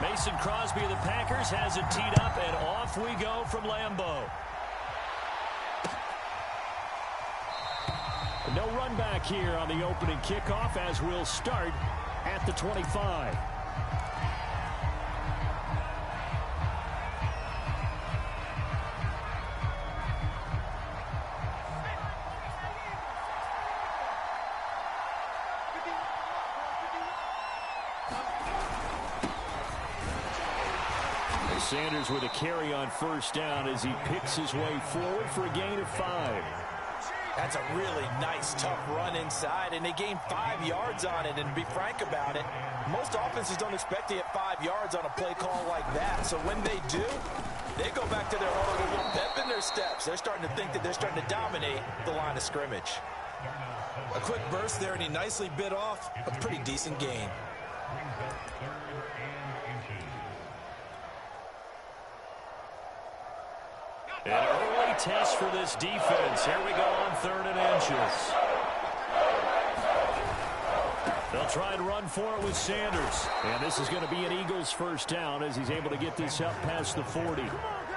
Mason Crosby of the Packers has it teed up, and off we go from Lambeau. No run back here on the opening kickoff as we'll start at the 25. Sanders with a carry on first down as he picks his way forward for a gain of 5. That's a really nice, tough run inside, and they gained 5 yards on it. And to be frank about it, most offenses don't expect to get 5 yards on a play call like that. So when they do, they go back to their huddle with a little pep in their steps. They're starting to think that they're starting to dominate the line of scrimmage. A quick burst there, and he nicely bit off a pretty decent gain. An early test for this defense. Here we go on 3rd and inches. They'll try and run for it with Sanders. And this is going to be an Eagles first down as he's able to get this up past the 40.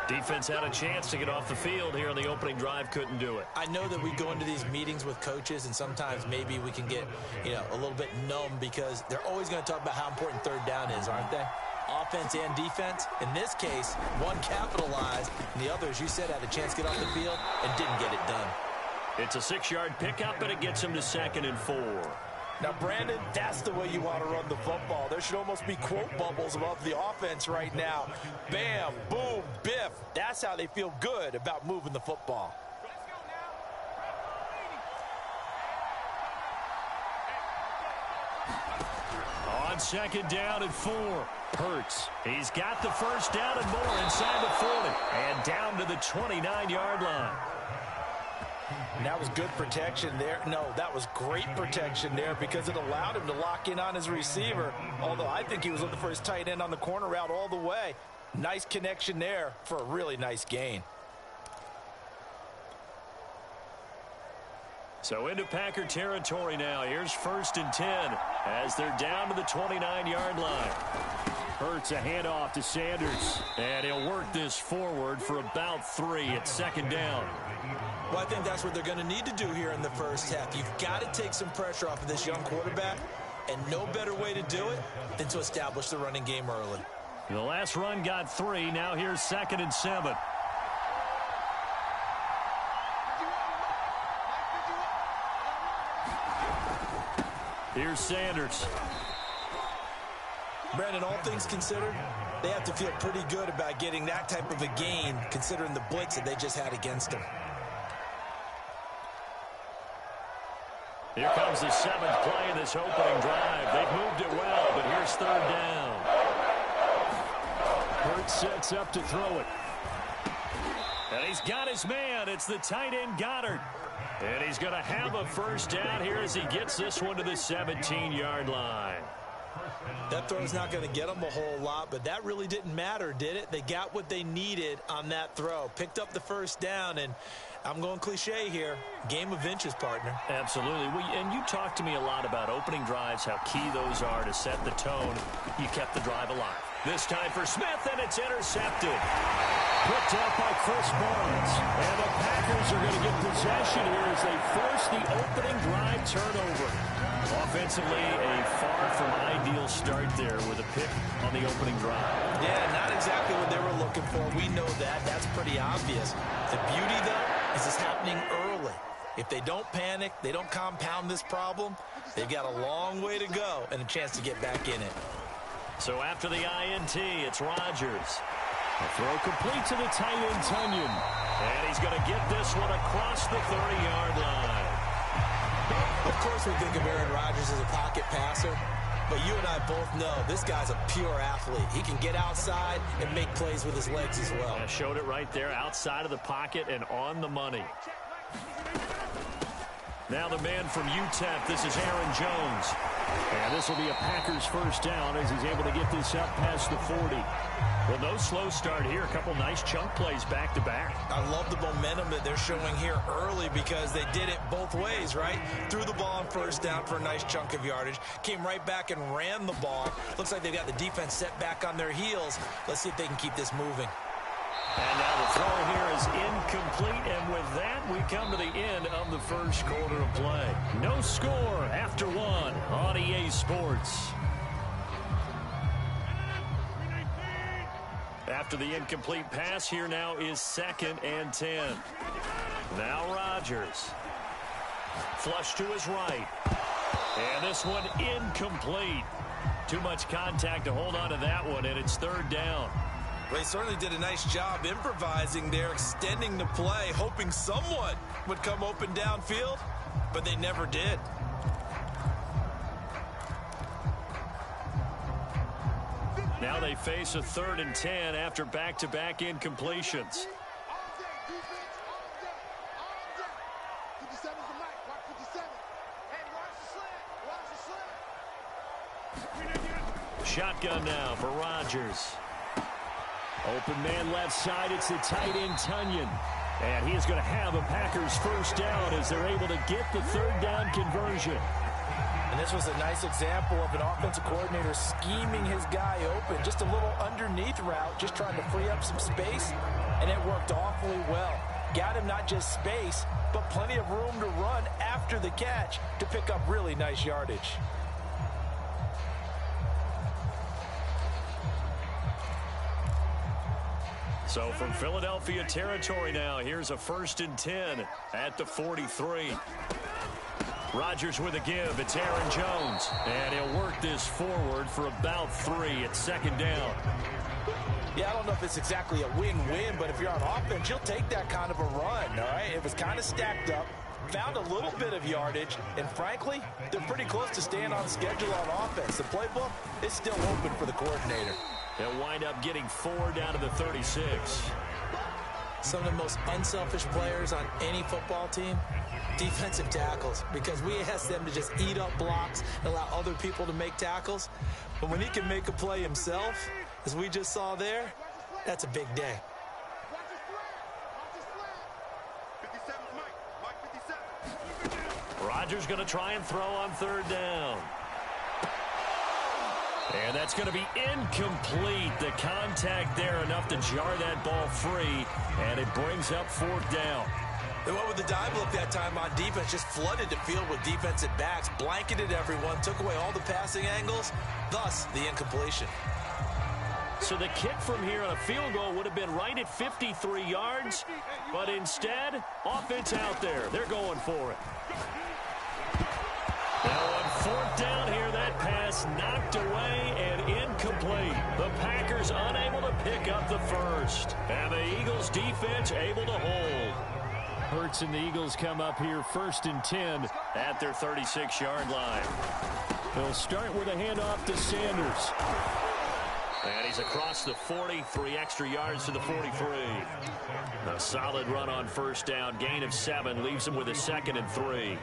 Defense had a chance to get off the field here on the opening drive, couldn't do it. I know that we go into these meetings with coaches, and sometimes maybe we can get, a little bit numb because they're always going to talk about how important 3rd down is, aren't they? Offense and defense. In this case, one capitalized, and the other, as you said, had a chance to get off the field and didn't get it done. It's a 6-yard pickup, and it gets him to 2nd and 4. Now, Brandon, that's the way you want to run the football. There should almost be quote bubbles above the offense right now. Bam, boom, biff. That's how they feel good about moving the football. On 2nd down and 4. Hurts. He's got the first down and more inside the 40. And down to the 29-yard line. And that was good protection there. No, that was great protection there because it allowed him to lock in on his receiver. Although I think he was looking for his tight end on the corner route all the way. Nice connection there for a really nice gain. So into Packer territory now. Here's 1st and 10 as they're down to the 29-yard line. Hurts a handoff to Sanders. And he'll work this forward for about 3 at 2nd down. Well, I think that's what they're going to need to do here in the first half. You've got to take some pressure off of this young quarterback, and no better way to do it than to establish the running game early. The last run got 3. Now here's 2nd and 7. Here's Sanders. Brandon, all things considered, they have to feel pretty good about getting that type of a gain considering the blitz that they just had against them. Here comes the 7th play in this opening drive. They've moved it well, but here's 3rd down. Hurts sets up to throw it. And he's got his man. It's the tight end Goddard. And he's going to have a first down here as he gets this one to the 17-yard line. That throw's not going to get them a whole lot, but that really didn't matter, did it? They got what they needed on that throw. Picked up the first down, and I'm going cliche here. Game of inches, partner. Absolutely. And you talked to me a lot about opening drives, how key those are to set the tone. You kept the drive alive. This time for Smith, and it's intercepted. Picked up by Chris Barnes. And the Packers are going to get possession here as they force the opening drive turnover. Offensively, a far from ideal start there with a pick on the opening drive. Yeah, not exactly what they were looking for. We know that. That's pretty obvious. The beauty, though, is it's happening early. If they don't panic, they don't compound this problem, they've got a long way to go and a chance to get back in it. So after the INT, it's Rodgers. A throw complete to the tight end, Tunyon. And he's going to get this one across the 30-yard line. Of course we think of Aaron Rodgers as a pocket passer, but you and I both know this guy's a pure athlete. He can get outside and make plays with his legs as well. I showed it right there, outside of the pocket and on the money. Now the man from UTEP, this is Aaron Jones. And this will be a Packers first down as he's able to get this up past the 40. Well, no slow start here. A couple nice chunk plays back-to-back. I love the momentum that they're showing here early because they did it both ways, right? Threw the ball on first down for a nice chunk of yardage. Came right back and ran the ball. Looks like they've got the defense set back on their heels. Let's see if they can keep this moving. And now the throw here is incomplete, and with that, we come to the end of the first quarter of play. No score after one on EA Sports. After the incomplete pass, here now is 2nd and 10. Now Rodgers. Flush to his right. And this one incomplete. Too much contact to hold on to that one, and it's 3rd down. They certainly did a nice job improvising there, extending the play, hoping someone would come open downfield, but they never did. Now they face a 3rd and 10 after back-to-back incompletions. Shotgun now for Rodgers. Open man left side, it's the tight end Tunyon. And he is going to have a Packers first down as they're able to get the 3rd down conversion. And this was a nice example of an offensive coordinator scheming his guy open. Just a little underneath route, just trying to free up some space, and it worked awfully well. Got him not just space, but plenty of room to run after the catch to pick up really nice yardage. So from Philadelphia territory now, here's a 1st and 10 at the 43. Rodgers with a give. It's Aaron Jones. And he'll work this forward for about 3 at 2nd down. Yeah, I don't know if it's exactly a win-win, but if you're on offense, you'll take that kind of a run, all right? It was kind of stacked up, found a little bit of yardage, and frankly, they're pretty close to staying on schedule on offense. The playbook is still open for the coordinator. They'll wind up getting 4 down to the 36. Some of the most unselfish players on any football team, defensive tackles, because we ask them to just eat up blocks and allow other people to make tackles. But when he can make a play himself, as we just saw there, that's a big day. Rodgers going to try and throw on 3rd down. And that's going to be incomplete. The contact there enough to jar that ball free, and it brings up 4th down. They went with the dive look that time on defense, just flooded the field with defensive backs, blanketed everyone, took away all the passing angles, thus the incompletion. So the kick from here on a field goal would have been right at 53 yards, but instead, offense out there. They're going for it. Now on 4th down here, that pass knocked away and incomplete. The Packers unable to pick up the first. And the Eagles defense able to hold. Hurts and the Eagles come up here 1st and 10 at their 36-yard line. They'll start with a handoff to Sanders. And he's across the 40, 3 extra yards to the 43. A solid run on 1st down, gain of 7, leaves him with a 2nd and 3.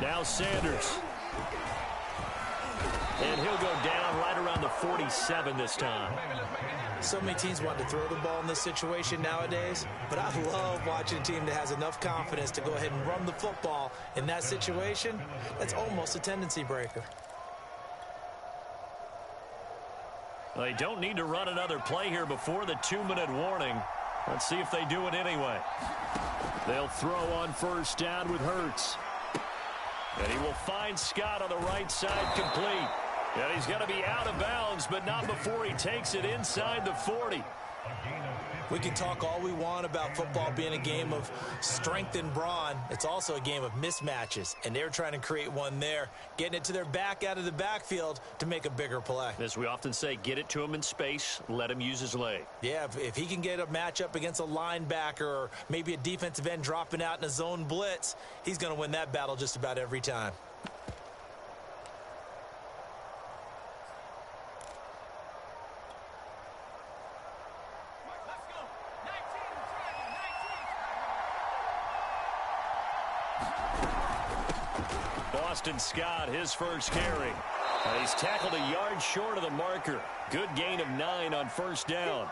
Now Sanders. And he'll go down right around the 47 this time. So many teams want to throw the ball in this situation nowadays, but I love watching a team that has enough confidence to go ahead and run the football in that situation. That's almost a tendency breaker. They don't need to run another play here before the 2-minute warning. Let's see if they do it anyway. They'll throw on 1st down with Hurts. And he will find Scott on the right side complete. And he's going to be out of bounds, but not before he takes it inside the 40. We can talk all we want about football being a game of strength and brawn. It's also a game of mismatches, and they're trying to create one there, getting it to their back out of the backfield to make a bigger play. As we often say, get it to him in space, let him use his leg. Yeah, if he can get a matchup against a linebacker or maybe a defensive end dropping out in a zone blitz, he's going to win that battle just about every time. Boston Scott, his first carry. He's tackled a yard short of the marker. Good gain of 9 on first down.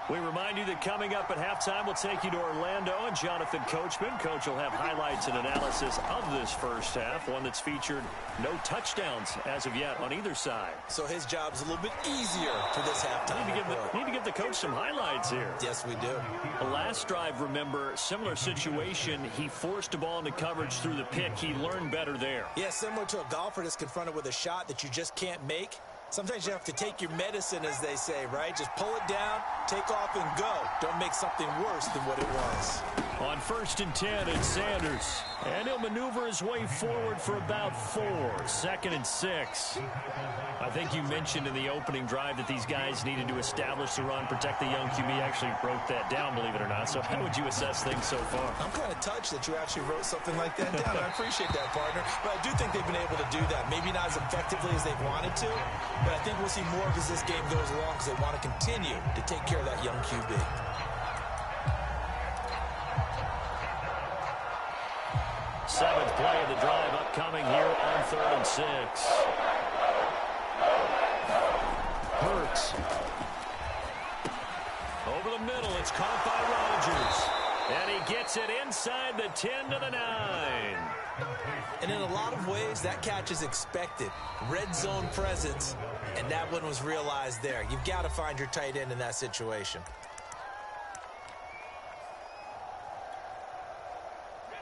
We remind you that coming up at halftime, we'll take you to Orlando and Jonathan Coachman. Coach will have highlights and analysis of this first half, one that's featured no touchdowns as of yet on either side. So his job's a little bit easier for this halftime. Need to give the coach some highlights here. Yes, we do. The last drive, remember, similar situation. He forced a ball into coverage through the pick. He learned better there. Yeah, similar to a golfer that's confronted with a shot that you just can't make. Sometimes you have to take your medicine, as they say, right? Just pull it down, take off, and go. Don't make something worse than what it was. On 1st and 10, it's Sanders. And he'll maneuver his way forward for about 4. 2nd and 6. I think you mentioned in the opening drive that these guys needed to establish the run, protect the young QB. Actually wrote that down, believe it or not. So how would you assess things so far? I'm kind of touched that you actually wrote something like that down. I appreciate that, partner. But I do think they've been able to do that. Maybe not as effectively as they wanted to, but I think we'll see more as this game goes along because they want to continue to take care of that young QB. Seventh play of the drive upcoming here on 3rd and 6. Hurts. Over the middle, it's caught by Rodgers. And he gets it inside the 10 to the 9. And in a lot of ways, that catch is expected. Red zone presence, and that one was realized there. You've got to find your tight end in that situation.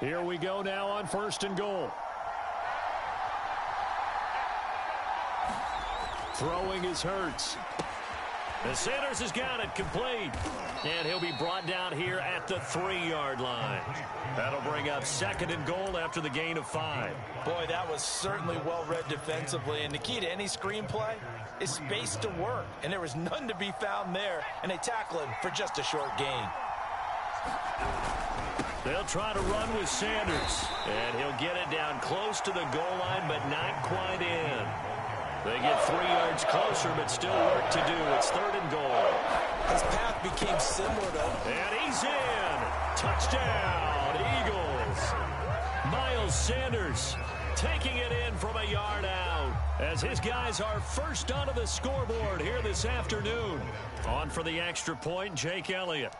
Here we go now on 1st and goal. Throwing is Hurts. And Sanders has got it complete. And he'll be brought down here at the 3-yard line. That'll bring up 2nd and goal after the gain of 5. Boy, that was certainly well read defensively. And the key to any screenplay is space to work. And there was none to be found there. And they tackle him for just a short gain. They'll try to run with Sanders. And he'll get it down close to the goal line, but not quite in. They get 3 yards closer, but still work to do. It's 3rd and goal. His path became similar to... And he's in. Touchdown, Eagles. Miles Sanders taking it in from a yard out as his guys are first onto the scoreboard here this afternoon. On for the extra point, Jake Elliott.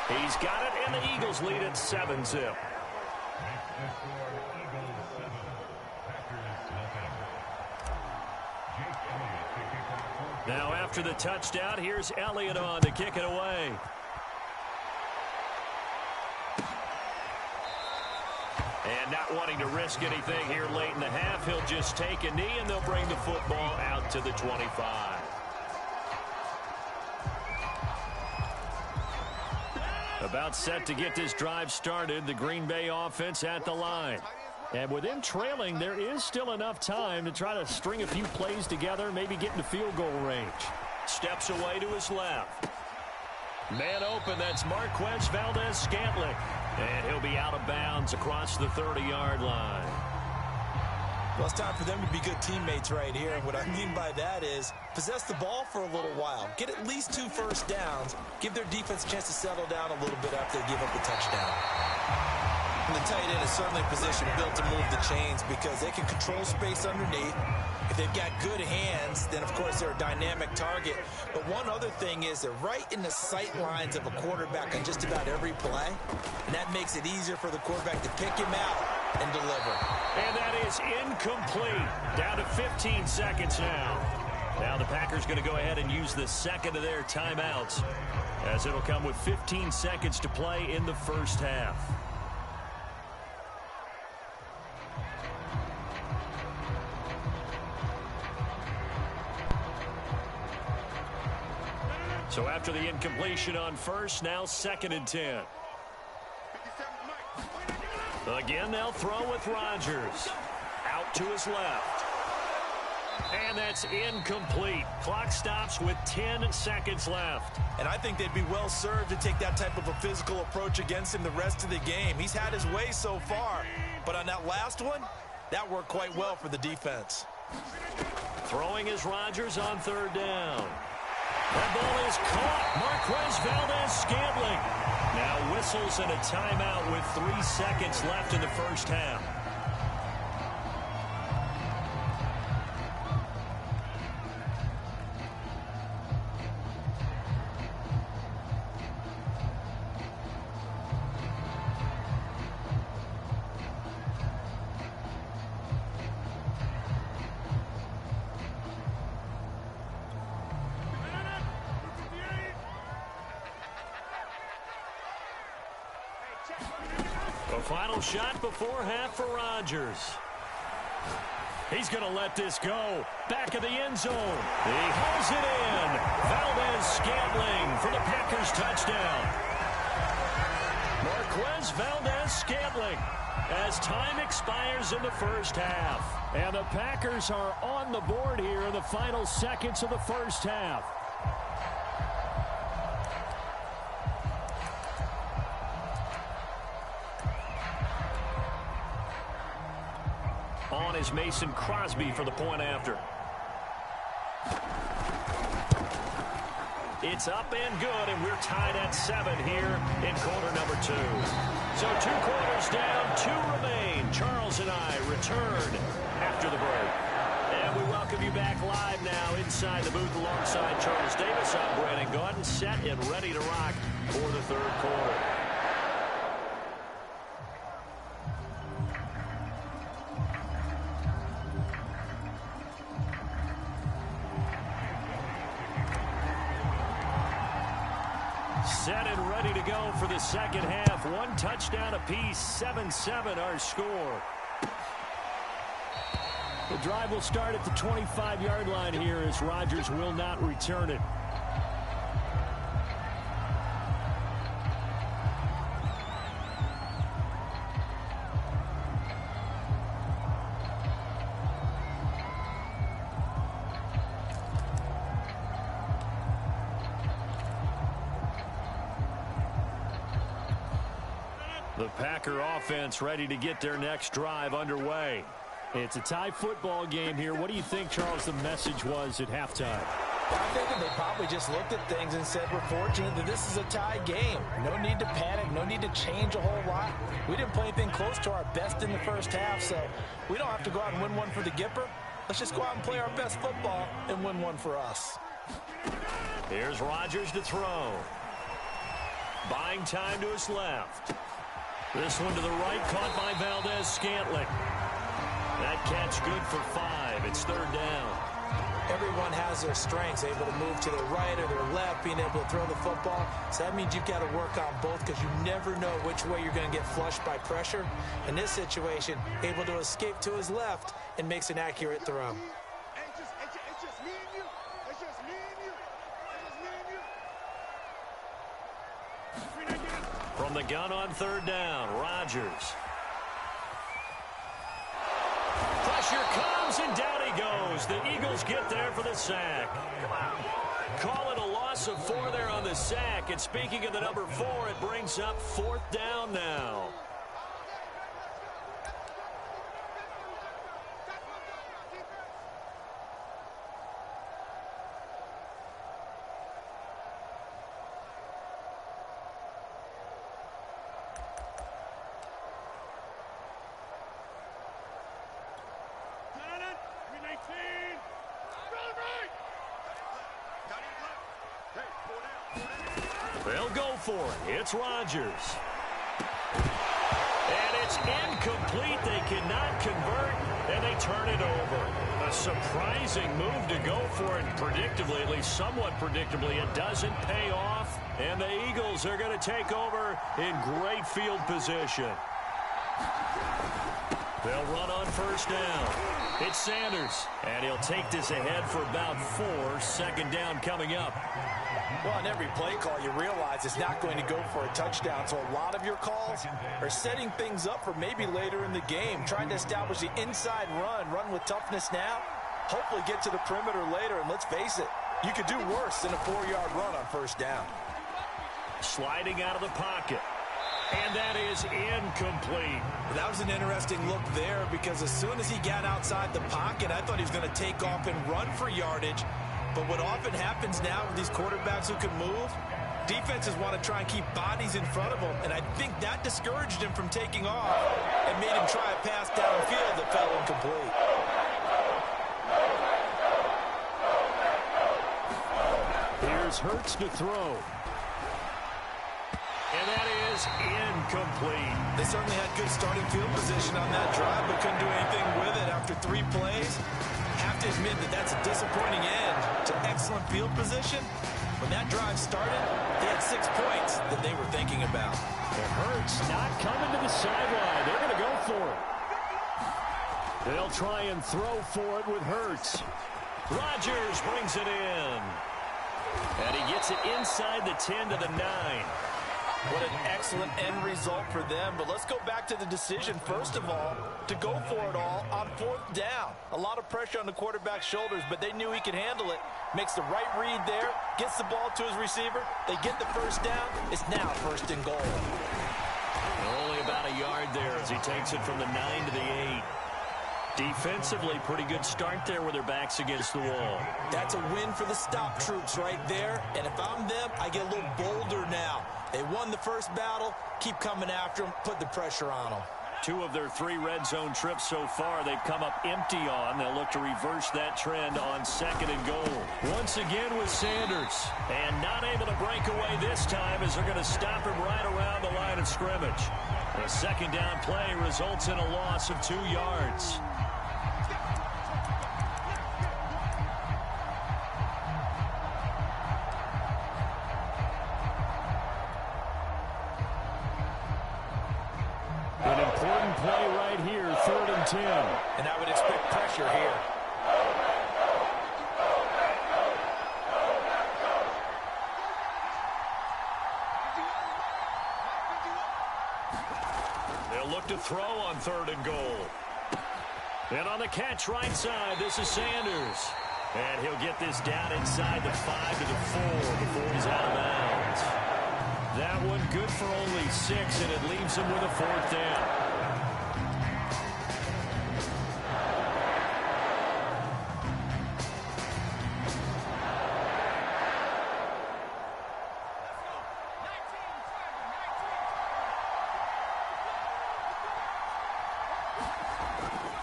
He's got it, and the Eagles lead at 7-zip. Now after the touchdown, here's Elliott on to kick it away. And not wanting to risk anything here late in the half, he'll just take a knee, and they'll bring the football out to the 25. About set to get this drive started, the Green Bay offense at the line. And with them trailing, there is still enough time to try to string a few plays together, maybe get into field goal range. Steps away to his left. Man open, that's Marquez Valdez-Scantling. And he'll be out of bounds across the 30-yard line. Well, it's time for them to be good teammates right here. And what I mean by that is possess the ball for a little while. Get at least 2 first downs. Give their defense a chance to settle down a little bit after they give up the touchdown. And the tight end is certainly a position built to move the chains because they can control space underneath. If they've got good hands, then, of course, they're a dynamic target. But one other thing is they're right in the sight lines of a quarterback on just about every play. And that makes it easier for the quarterback to pick him out and deliver. And that is incomplete. Down to 15 seconds now. Now the Packers going to go ahead and use the second of their timeouts, as it'll come with 15 seconds to play in the first half. So after the incompletion on first, now 2nd and 10. Again, they'll throw with Rodgers. Out to his left. And that's incomplete. Clock stops with 10 seconds left. And I think they'd be well served to take that type of a physical approach against him the rest of the game. He's had his way so far. But on that last one, that worked quite well for the defense. Throwing is Rodgers on third down. That ball is caught. Marquez Valdez-Scantling now whistles and a timeout with 3 seconds left in the first half. The final shot before half for Rodgers. He's going to let this go. Back of the end zone. He hauls it in. Valdez-Scantling for the Packers touchdown. Marquez Valdez-Scantling as time expires in the first half. And the Packers are on the board here in the final seconds of the first half. On is Mason Crosby for the point after. It's up and good, and we're tied at 7 here in quarter number 2. So 2 quarters down, 2 remain. Charles and I return after the break. And we welcome you back live now inside the booth alongside Charles Davis. I'm Brandon Gaudin, set and ready to rock for the third quarter. Set and ready to go for the second half. 1 touchdown apiece, 7-7 our score. The drive will start at the 25-yard line here as Rodgers will not return it. The Packer offense ready to get their next drive underway. It's a tie football game here. What do you think, Charles, the message was at halftime? I think they probably just looked at things and said, we're fortunate that this is a tie game. No need to panic, no need to change a whole lot. We didn't play anything close to our best in the first half, so we don't have to go out and win one for the Gipper. Let's just go out and play our best football and win one for us. Here's Rodgers to throw. Buying time to his left. This one to the right, caught by Valdez-Scantling. That catch good for 5. It's third down. Everyone has their strengths, able to move to the right or their left, being able to throw the football. So that means you've got to work on both because you never know which way you're going to get flushed by pressure. In this situation, able to escape to his left and makes an accurate throw. From the gun on third down, Rodgers. Pressure comes, and down he goes. The Eagles get there for the sack. Call it a loss of 4 there on the sack. And speaking of the number 4, it brings up 4th down now. They'll go for it. It's Rodgers. And it's incomplete. They cannot convert, and they turn it over. A surprising move to go for it predictably, at least somewhat predictably. It doesn't pay off, and the Eagles are going to take over in great field position. They'll run on first down. It's Sanders, and he'll take this ahead for about 4. 2nd down coming up. Well, on every play call, you realize it's not going to go for a touchdown. So a lot of your calls are setting things up for maybe later in the game, trying to establish the inside run with toughness now, Hopefully get to the perimeter later, and let's face it, you could do worse than a 4-yard run on first down. Sliding out of the pocket. And that is incomplete. That was an interesting look there because as soon as he got outside the pocket, I thought he was going to take off and run for yardage. But what often happens now with these quarterbacks who can move, defenses want to try and keep bodies in front of them, and I think that discouraged him from taking off and made him try a pass downfield that fell incomplete. Here's Hurts to throw. And that is incomplete. They certainly had good starting field position on that drive, but couldn't do anything with it after 3 plays. Have to admit that that's a disappointing end to excellent field position. When that drive started, they had 6 points that they were thinking about. And Hurts not coming to the sideline. They're going to go for it. They'll try and throw for it with Hurts. Rodgers brings it in. And he gets it inside the 10 to the 9. What an excellent end result for them. But let's go back to the decision, first of all, to go for it all on 4th down. A lot of pressure on the quarterback's shoulders, but they knew he could handle it. Makes the right read there, gets the ball to his receiver. They get the first down. It's now 1st and goal. Only about a yard there as he takes it from the 9 to the 8. Defensively, pretty good start there with their backs against the wall. That's a win for the stop troops right there. And if I'm them, I get a little bolder now. They won the first battle. Keep coming after them. Put the pressure on them. 2 of their 3 red zone trips so far they've come up empty on. They'll look to reverse that trend on 2nd and goal. Once again with Sanders. And not able to break away this time as they're going to stop him right around the line of scrimmage. A 2nd down play results in a loss of 2 yards. An important play right here, 3rd and 10. And I would expect pressure here. They'll look to throw on 3rd and goal. And on the catch right side, this is Sanders. And he'll get this down inside the 5 to the 4 before he's out of bounds. That one good for only 6, and it leaves him with a 4th down.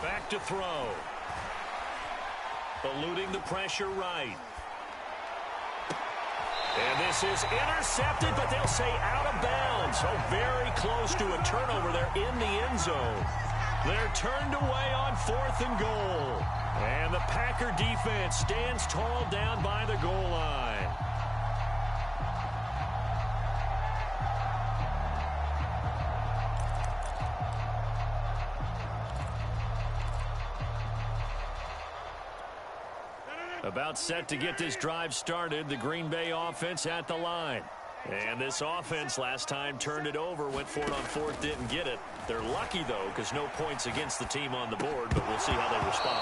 Back to throw. Eluding the pressure right. And this is intercepted, but they'll say out of bounds. Oh, very close to a turnover there in the end zone. They're turned away on 4th and goal. And the Packer defense stands tall down by the goal line. About set to get this drive started, the Green Bay offense at the line. And this offense last time turned it over, went for it on 4th, didn't get it. They're lucky, though, because no points against the team on the board, but we'll see how they respond.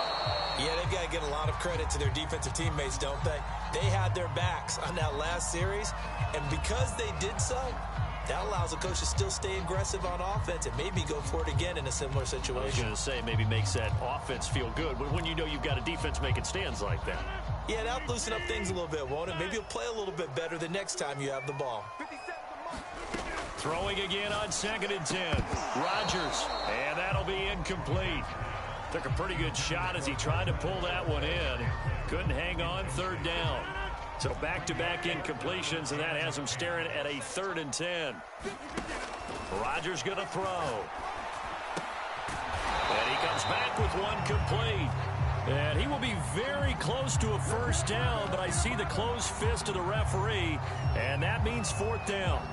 Yeah, they've got to give a lot of credit to their defensive teammates, don't they? They had their backs on that last series, and because they did so, that allows the coach to still stay aggressive on offense and maybe go for it again in a similar situation. I was going to say, maybe makes that offense feel good, but when you know you've got a defense making stands like that. Yeah, that'll loosen up things a little bit, won't it? Maybe you'll play a little bit better the next time you have the ball. Throwing again on 2nd and 10. Rodgers, and that'll be incomplete. Took a pretty good shot as he tried to pull that one in. Couldn't hang on 3rd down. So back-to-back incompletions, and that has him staring at a 3rd and 10. Rodgers going to throw. And he comes back with one complete. And he will be very close to a 1st down, but I see the closed fist of the referee, and that means 4th down.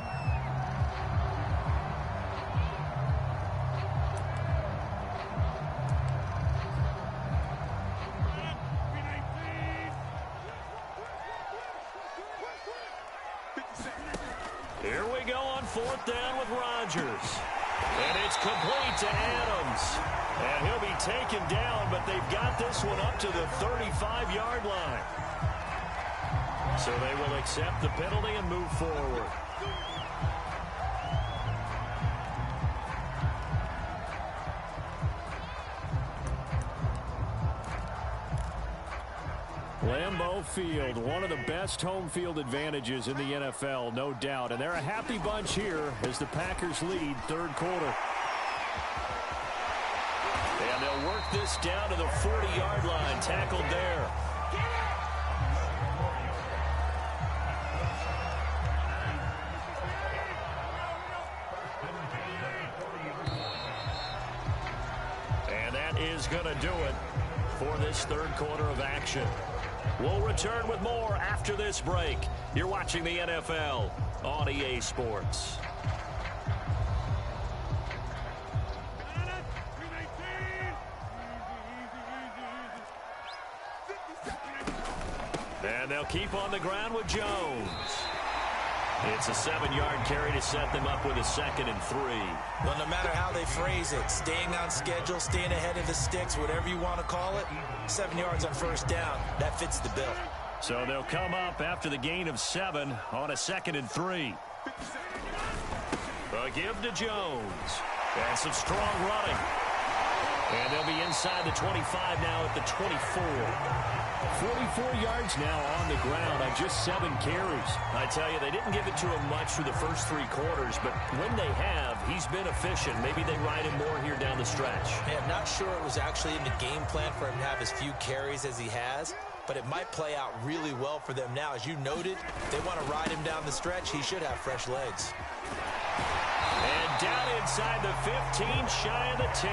Here we go on 4th down with Rodgers. And it's complete to Adams. And he'll be taken down, but they've got this one up to the 35-yard line. So they will accept the penalty and move forward. Lambeau Field, one of the best home field advantages in the NFL, no doubt. And they're a happy bunch here as the Packers lead third quarter. And they'll work this down to the 40-yard line, tackled there. And that is going to do it for this third quarter of action. We'll return with more after this break. You're watching the NFL on EA Sports. And they'll keep on the ground with Jones. It's a 7-yard carry to set them up with a 2nd and 3. Well, no matter how they phrase it, staying on schedule, staying ahead of the sticks, whatever you want to call it, 7 yards on first down, that fits the bill. So they'll come up after the gain of 7 on a 2nd and 3. A give to Jones. And some strong running. And they'll be inside the 25 now at the 24. 44 yards now on the ground on just 7 carries. I tell you, they didn't give it to him much through the first 3 quarters, but when they have, he's been efficient. Maybe they ride him more here down the stretch. Yeah, I'm not sure it was actually in the game plan for him to have as few carries as he has, but it might play out really well for them now. As you noted, they want to ride him down the stretch. He should have fresh legs. And down inside the 15, shy of the 10.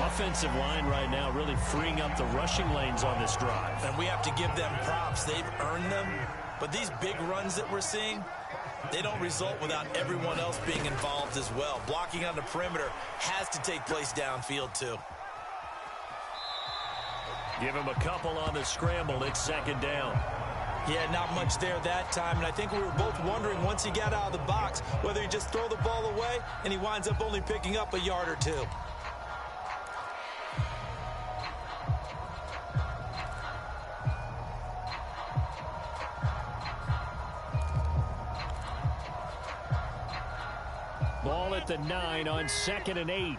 Offensive line right now really freeing up the rushing lanes on this drive. And we have to give them props. They've earned them. But these big runs that we're seeing, they don't result without everyone else being involved as well. Blocking on the perimeter has to take place downfield too. Give him a couple on the scramble. It's 2nd down. Yeah, not much there that time, and I think we were both wondering once he got out of the box whether he just throw the ball away and he winds up only picking up a yard or 2. Ball at the 9 on 2nd and 8.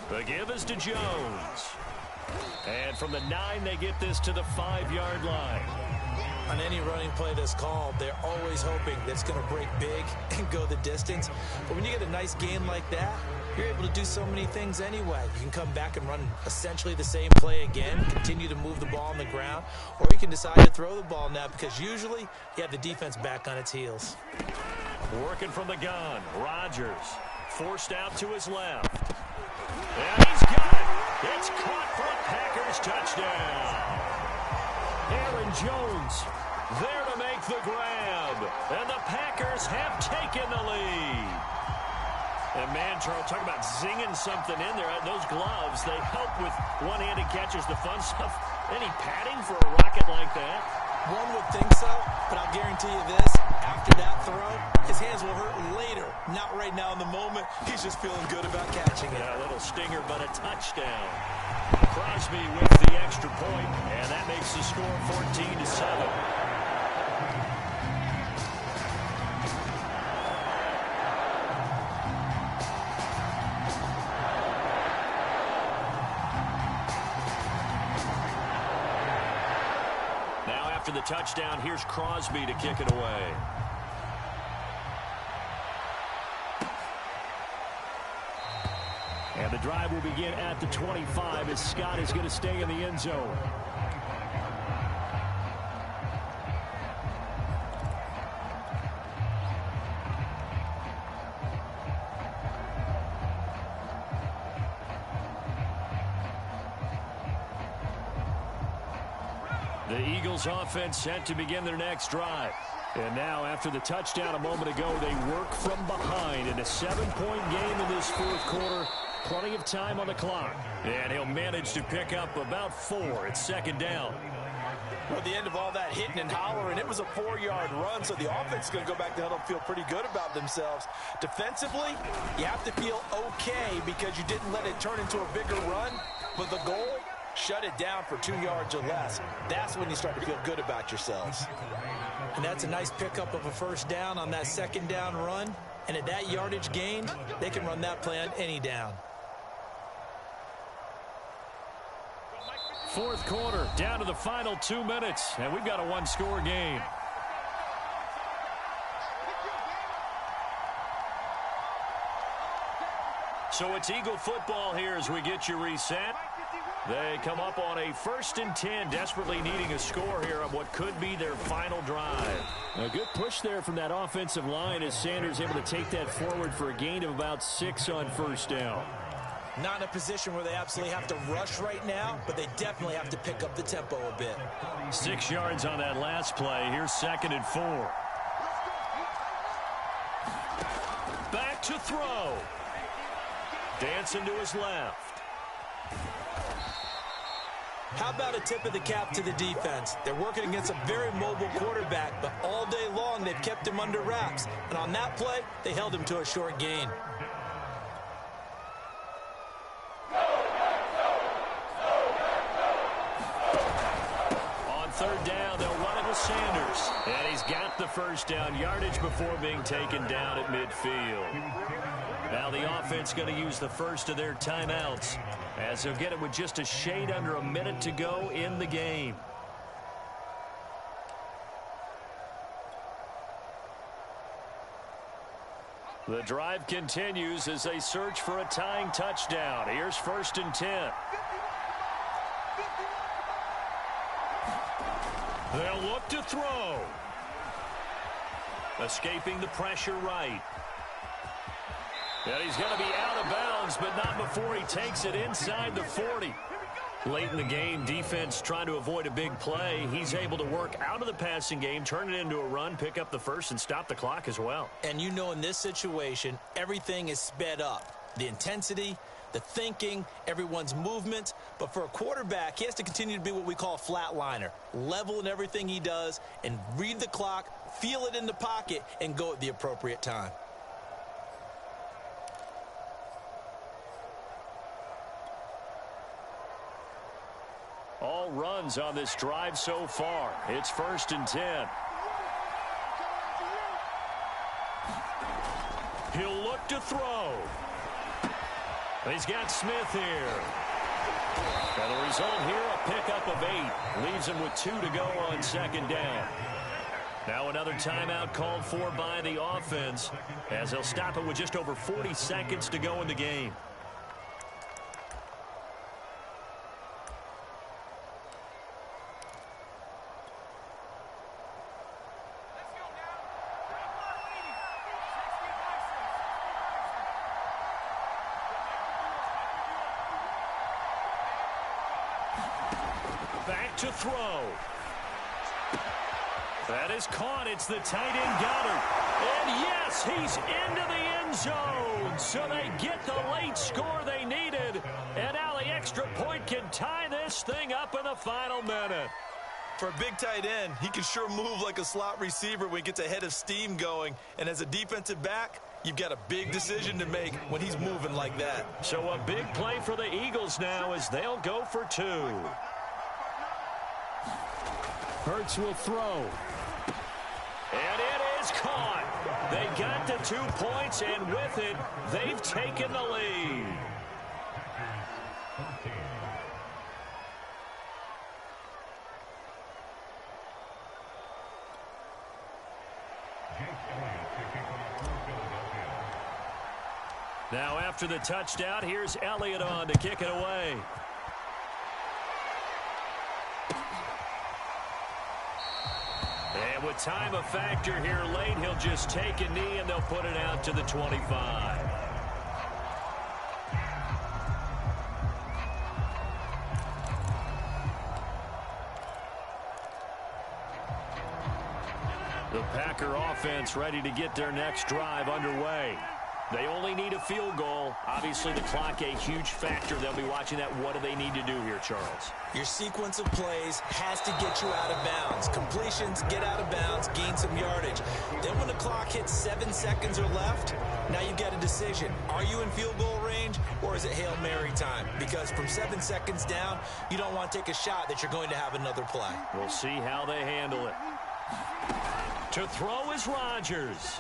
The give is to Jones. And from the 9, they get this to the 5-yard line. On any running play that's called, they're always hoping that it's going to break big and go the distance. But when you get a nice game like that, you're able to do so many things anyway. You can come back and run essentially the same play again, continue to move the ball on the ground, or you can decide to throw the ball now because usually you have the defense back on its heels. Working from the gun, Rodgers forced out to his left. And he's got it. It's caught for a Packers touchdown. Aaron Jones there to make the grab. And the Packers have taken the lead. And man, Charles, talk about zinging something in there. Those gloves, they help with one-handed catches, the fun stuff. Any padding for a rocket like that? One would think so, but I'll guarantee you this. After that throw, his hands will hurt later. Not right now in the moment. He's just feeling good about catching it. Yeah, a little stinger, but a touchdown. Crosby with the extra point, and that makes the score 14-7. After the touchdown, here's Crosby to kick it away. And the drive will begin at the 25 as Scott is going to stay in the end zone. The Eagles offense set to begin their next drive. And now after the touchdown a moment ago, they work from behind, and a 7-point game in this fourth quarter. Plenty of time on the clock. And he'll manage to pick up about 4 at second down. Well, at the end of all that hitting and hollering, it was a 4-yard run, so the offense is going to go back to huddle and feel pretty good about themselves. Defensively, you have to feel okay because you didn't let it turn into a bigger run, but the goal, shut it down for 2 yards or less. That's when you start to feel good about yourselves. And that's a nice pickup of a first down on that second down run. And at that yardage gained, they can run that play on any down. Fourth quarter, down to the final 2 minutes, and we've got a one-score game. So it's Eagle football here as we get you reset. They come up on a 1st and 10, desperately needing a score here on what could be their final drive. A good push there from that offensive line as Sanders able to take that forward for a gain of about 6 on first down. Not in a position where they absolutely have to rush right now, but they definitely have to pick up the tempo a bit. 6 yards on that last play. Here's 2nd and 4. Back to throw. Dancing to his left. How about a tip of the cap to the defense? They're working against a very mobile quarterback, but all day long they've kept him under wraps. And on that play, they held him to a short gain. Third down, they'll run it with Sanders. And he's got the first down yardage before being taken down at midfield. Now the offense going to use the first of their timeouts as they'll get it with just a shade under a minute to go in the game. The drive continues as they search for a tying touchdown. Here's 1st and 10. They'll look to throw. Escaping the pressure right. And he's going to be out of bounds, but not before he takes it inside the 40. Late in the game, defense trying to avoid a big play. He's able to work out of the passing game, turn it into a run, pick up the first, and stop the clock as well. And you know in this situation, everything is sped up. The intensity, the thinking, everyone's movement. But for a quarterback, he has to continue to be what we call a flatliner. Level in everything he does and read the clock, feel it in the pocket, and go at the appropriate time. All runs on this drive so far. It's 1st and 10. He'll look to throw. He's got Smith here. And the result here, a pickup of 8. Leaves him with 2 to go on 2nd down. Now another timeout called for by the offense as they'll stop it with just over 40 seconds to go in the game. Back to throw. That is caught. It's the tight end Goddard. And yes, he's into the end zone. So they get the late score they needed. And now the extra point can tie this thing up in the final minute. For a big tight end, he can sure move like a slot receiver when he gets a head of steam going. And as a defensive back, you've got a big decision to make when he's moving like that. So a big play for the Eagles now as they'll go for 2. Hurts will throw. And it is caught. They got the 2 points, and with it, they've taken the lead. Now after the touchdown, here's Elliott on to kick it away. And with time a factor here late, he'll just take a knee and they'll put it out to the 25. The Packer offense ready to get their next drive underway. They only need a field goal. Obviously, the clock a huge factor. They'll be watching that. What do they need to do here, Charles? Your sequence of plays has to get you out of bounds. Completions, get out of bounds, gain some yardage. Then when the clock hits 7 seconds or left, now you get a decision. Are you in field goal range, or is it Hail Mary time? Because from 7 seconds down, you don't want to take a shot that you're going to have another play. We'll see how they handle it. To throw is Rodgers.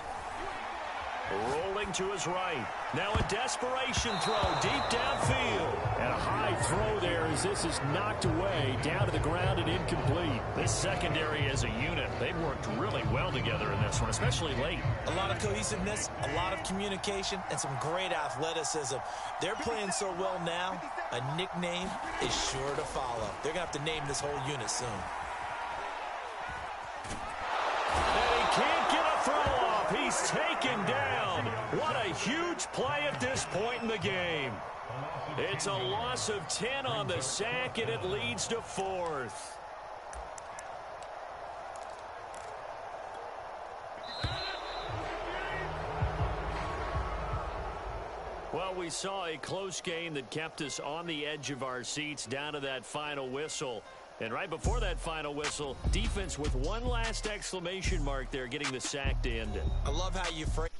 Rolling to his right. Now a desperation throw deep downfield. And a high throw there as this is knocked away down to the ground and incomplete. This secondary as a unit, they've worked really well together in this one, especially late. A lot of cohesiveness, a lot of communication, and some great athleticism. They're playing so well now, a nickname is sure to follow. They're going to have to name this whole unit soon. And he can't get a throw off. He's taken down. What a huge play at this point in the game. It's a loss of 10 on the sack, and it leads to 4th. Well, we saw a close game that kept us on the edge of our seats down to that final whistle. And right before that final whistle, defense with one last exclamation mark there, getting the sack to end it. I love how you phrase